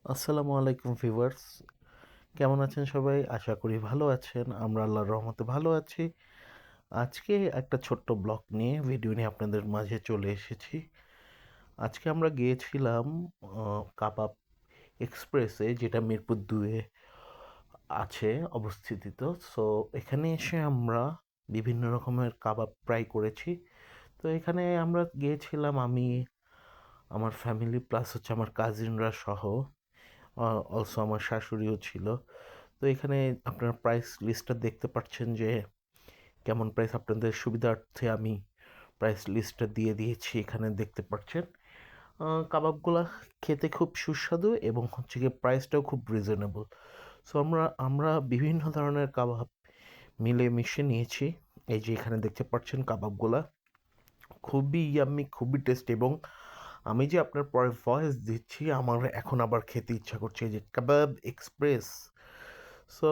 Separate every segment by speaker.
Speaker 1: আসসালামু আলাইকুম ভিউয়ার্স, কেমন আছেন সবাই? আশা করি ভালো আছেন। আমরা আল্লাহর রহমতে ভালো আছি। আজকে একটা ছোট্ট ব্লগ নিয়ে ভিডিও নিয়ে আপনাদের মাঝে চলে এসেছি। আজকে আমরা গিয়েছিলাম কাবাব এক্সপ্রেসে, যেটা মিরপুর ২ এ আছে অবস্থিত। সো এখানে এসে আমরা বিভিন্ন রকমের কাবাব ট্রাই করেছি। তো এখানে আমরা গিয়েছিলাম আমি, আমার ফ্যামিলি প্লাস হচ্ছে আমার কাজিনরা সহ। অলসো আমার শাশুড়িও ছিল। তো এখানে আপনার প্রাইস লিস্টটা দেখতে পাচ্ছেন যে কেমন প্রাইস, আপনাদের সুবিধার্থে আমি প্রাইস লিস্টটা দিয়ে দিয়েছি, এখানে দেখতে পাচ্ছেন। কাবাবগুলা খেতে খুব সুস্বাদু এবং হচ্ছে গিয়ে প্রাইসটাও খুব রিজনেবল। সো আমরা বিভিন্ন ধরনের কাবাব মিলে মিশে নিয়েছি। এই যে এখানে দেখতে পাচ্ছেন কাবাবগুলা খুবই ইয়াম্মি, খুবই টেস্টি। এবং আমি যে আপনার পরে ভয়েস দিচ্ছি, আমার এখন আবার খেতে ইচ্ছা করছে। এই যে কাবাব এক্সপ্রেস, সো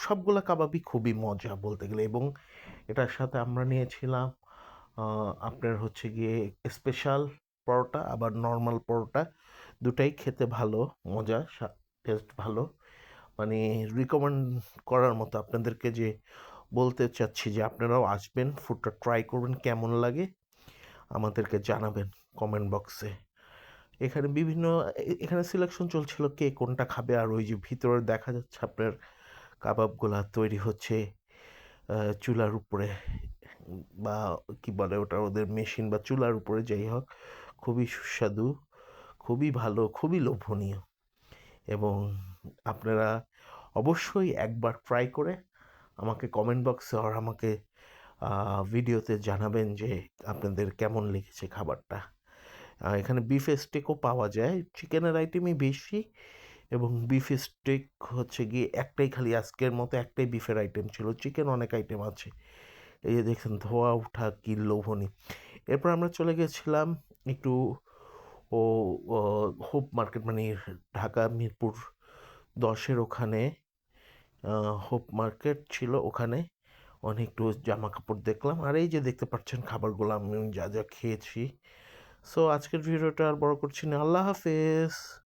Speaker 1: সবগুলা কাবাবই খুবই মজা বলতে গেলে। এবং এটার সাথে আমরা নিয়েছিলাম আপনার হচ্ছে গিয়ে স্পেশাল পরোটা, আবার নর্মাল পরোটা। দুটাই খেতে ভালো, মজা, টেস্ট ভালো। মানে রিকমেন্ড করার মতো। আপনাদেরকে যে বলতে চাচ্ছি যে আপনারাও আসবেন, ফুডটা ট্রাই করবেন, কেমন লাগে আমাদেরকে জানাবেন কমেন্ট বক্সে। এখানে বিভিন্ন এখানে সিলেকশন চলছিল কে কোনটা খাবে। আর ওই যে ভিতরে দেখা যাচ্ছে আপনার কাবাবগুলা তৈরি হচ্ছে চুলার উপরে, বা কি বলে ওটা, ওদের মেশিন বা চুলার উপরে, যাই হোক। খুবই সুস্বাদু, খুবই ভালো, খুবই লোভনীয়। এবং আপনারা অবশ্যই একবার ট্রাই করে আমাকে কমেন্ট বক্সে আর আমাকে ভিডিওতে জানাবেন যে আপনাদের কেমন লেগেছে খাবারটা। এখানে বিফ স্টেকও পাওয়া যায়, চিকেনের আইটেমই বেশি। এবং বিফ স্টেক হচ্ছে গিয়ে একটাই, খালি আজকের মতো একটাই বিফের আইটেম ছিল, চিকেন অনেক আইটেম আছে। এই যে দেখছেন ধোয়া ওঠা কি লোভনী। এরপর আমরা চলে গেছিলাম একটু ও হোপ মার্কেট, মানে ঢাকা মিরপুর ১০-এর ওখানে হোপ মার্কেট ছিল। ওখানে অনেক একটু জামা কাপড় দেখলাম। আর এই যে দেখতে পাচ্ছেন খাবারগুলো আমি যা যা খেয়েছি। সো আজকের ভিডিওটা আর বড় করছি না, আল্লাহ হাফেজ।